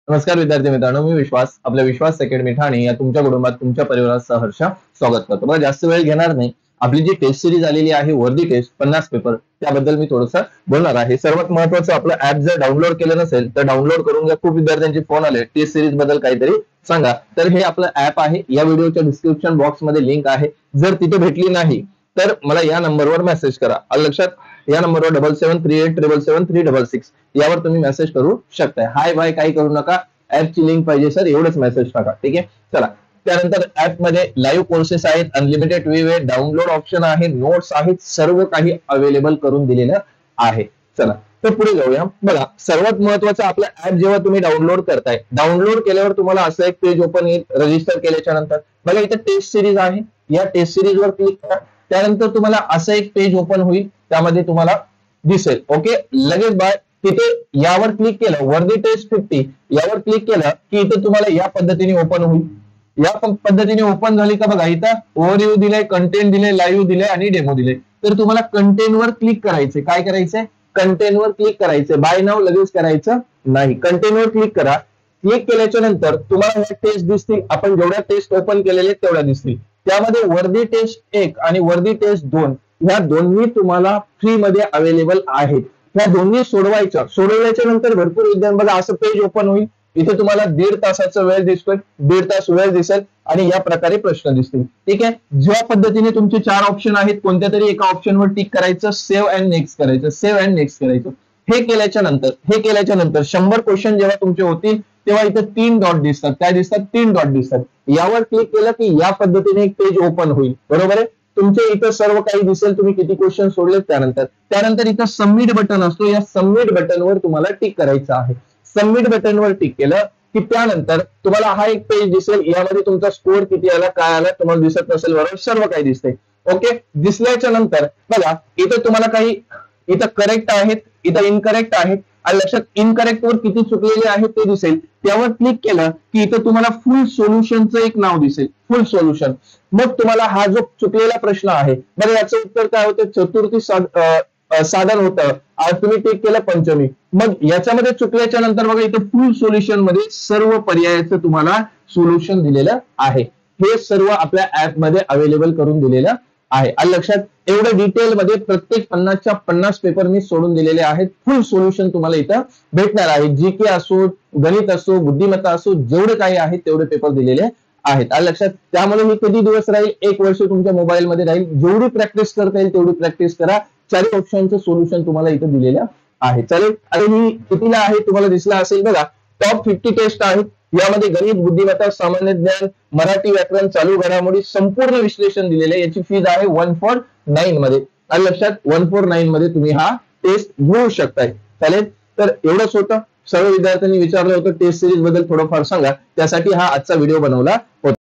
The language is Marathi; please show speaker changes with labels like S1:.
S1: नमस्कार विद्यार्थी मित्रांनो, मी विश्वास आपल्या विश्वास अकॅडमी ठाणे या तुमच्या कुटुंबात तुमच्या परिवारात सहर्ष स्वागत करतो. बघा, जास्त वेळ घेणार नाही. आपली जी टेस्ट सिरीज आलेली आहे वर्दी टेस्ट 50 पेपर, त्याबद्दल मी थोडंसं बोलणार आहे. सर्वात महत्त्वाचं, आपलं ऍप जर डाउनलोड केलं नसेल तर डाउनलोड करून घ्या. खूप विद्यार्थ्यांचे फोन आले टेस्ट सिरीज बद्दल काहीतरी सांगा, तर हे आपलं ऍप आहे. या व्हिडिओच्या डिस्क्रिप्शन बॉक्स मध्ये लिंक आहे. जर तिथे भेटली नाही तर मला या नंबरवर मेसेज करा. आलं लक्षात? या नंबरवर 7738777366 यावर तुम्ही मेसेज करू शकताय. हाय बाय काही करू नका, ऍपची लिंक पाहिजे सर एवढंच मेसेज टाका. ठीक आहे, चला. त्यानंतर ऍप मध्ये लाईव्ह कोर्सेस आहेत, अनलिमिटेड व्ह्यू आहे, डाउनलोड ऑप्शन आहे, नोट्स आहेत, सर्व काही अवेलेबल करून दिलेलं आहे. चला तर पुढे जाऊया. बघा, सर्वात महत्वाचं, आपलं ऍप जेव्हा तुम्ही डाउनलोड करताय, डाउनलोड केल्यावर तुम्हाला असं एक पेज ओपन येईल. रजिस्टर केल्याच्या नंतर बघा, इथे टेस्ट सिरीज आहे. या टेस्ट सिरीज वर क्लिक करा. त्यानंतर तुम्हाला असं एक पेज ओपन होईल, त्यामध्ये तुम्हाला दिसेल. ओके, लगेच बाय तिथे यावर क्लिक केलं, वर्दी टेस्ट 50 यावर क्लिक केलं की इथे तुम्हाला या पद्धतीने ओपन होईल. या पद्धतीने ओपन झाली का बघा, इथं ओव्हरव्ह्यू दिले, कंटेंट दिले, लाईव्ह दिले आणि डेमो दिले. तर तुम्हाला कंटेंट वर क्लिक करायचे. काय करायचंय? कंटेंट वर क्लिक करायचंय. बाय नाव लगेच करायचं नाही. कंटेंट वर क्लिक करा. क्लिक केल्याच्या नंतर तुम्हाला ह्या टेस्ट दिसतील. आपण जेवढ्या टेस्ट ओपन केलेले तेवढ्या दिसतील. त्यामध्ये वर्दी टेस्ट 1 आणि वर्दी टेस्ट 2 ह्या दोन्ही तुम्हाला फ्री मध्ये अवेलेबल आहेत. ह्या दोन्ही सोडवल्याच्या नंतर भरपूर विद्यार्थी, बघा असं पेज ओपन होईल. इथे तुम्हाला 1.5 तासाचा वेळ दिसतोय, 1.5 तास वेळ दिसेल आणि या प्रकारे प्रश्न दिसतील. ठीक आहे, ज्या पद्धतीने तुमचे 4 ऑप्शन आहेत, कोणत्या तरी एका ऑप्शनवर टिक करायचं, सेव्ह अँड नेक्स्ट करायचं, सेव्ह अँड नेक्स्ट करायचं. हे केल्याच्या नंतर 100 क्वेश्चन जेव्हा तुमचे होतील तेव्हा इथे 3 डॉट दिसतात. काय दिसतात? 3 डॉट दिसतात. यावर क्लिक केलं की या पद्धतीने एक पेज ओपन होईल. बरोबर आहे, तुमचे इथं सर्व काही दिसेल, तुम्ही किती क्वेश्चन सोडले. त्यानंतर इथं सबमिट बटन असतो. या सबमिट बटनवर तुम्हाला टिक करायचं आहे. सबमिट बटनवर टिक केलं की त्यानंतर तुम्हाला हा एक पेज दिसेल. यामध्ये तुमचा स्कोर किती आला, काय आला तुम्हाला दिसत नसेल, बरोबर, सर्व काही दिसतंय. ओके, दिसल्याच्या नंतर बघा, इथं तुम्हाला काही इथं करेक्ट आहेत, इथं इनकरेक्ट आहेत. आणि लक्षात, इनकरेक्ट वर किती चुकलेले आहेत ते दिसेल. त्यावर क्लिक केलं की इथं तुम्हाला फुल सोल्युशनचं एक नाव दिसेल, फुल सोल्युशन. मग तुम्हाला हा जो चुकलेला प्रश्न आहे, बरं याचं उत्तर काय होतं? चतुर्थी साधन होतं. आज तुम्ही टिक केलं पंचमी. मग याच्यामध्ये चुकल्याच्या नंतर बघा, इथं फुल सोल्युशन मध्ये सर्व पर्यायाचं तुम्हाला सोल्युशन दिलेलं आहे. हे सर्व आपल्या ऍप मध्ये अवेलेबल करून दिलेलं आहे. आणि लक्षात, एवढं डिटेल मध्ये प्रत्येक 50च्या 50 पेपर मी सोडून दिलेले आहेत. फुल सोल्युशन तुम्हाला इथं भेटणार आहे. जीके असो, गणित असो, बुद्धिमत्ता असो, जेवढे काही आहेत तेवढे पेपर दिलेले आहेत. आणि लक्षात, त्यामुळे हे कधी दिवस राहील? 1 वर्ष तुमच्या मोबाईल मध्ये राहील. जेवढी प्रॅक्टिस करता येईल तेवढी प्रॅक्टिस करा. 4 ऑप्शनचं सोल्युशन तुम्हाला इथं दिलेलं आहे. चालेल, आणि ही कितीला आहे तुम्हाला दिसला असेल. बघा, टॉप 50 टेस्ट आहेत. यामध्ये गणित, बुद्धिमत्ता, सामान्य ज्ञान, मराठी व्याकरण, चालू घडामोडी, संपूर्ण विश्लेषण दिलेले. याची फीज आहे 149 मध्ये. आणि लक्षात, 149 मध्ये तुम्ही हा टेस्ट घेऊ शकताय. चालेल, तर एवढंच होतं. सर्व विद्यार्थ्यांनी विचारलं होतं टेस्ट सिरीज बद्दल थोडंफार सांगा, त्यासाठी हा आजचा व्हिडिओ बनवला होता.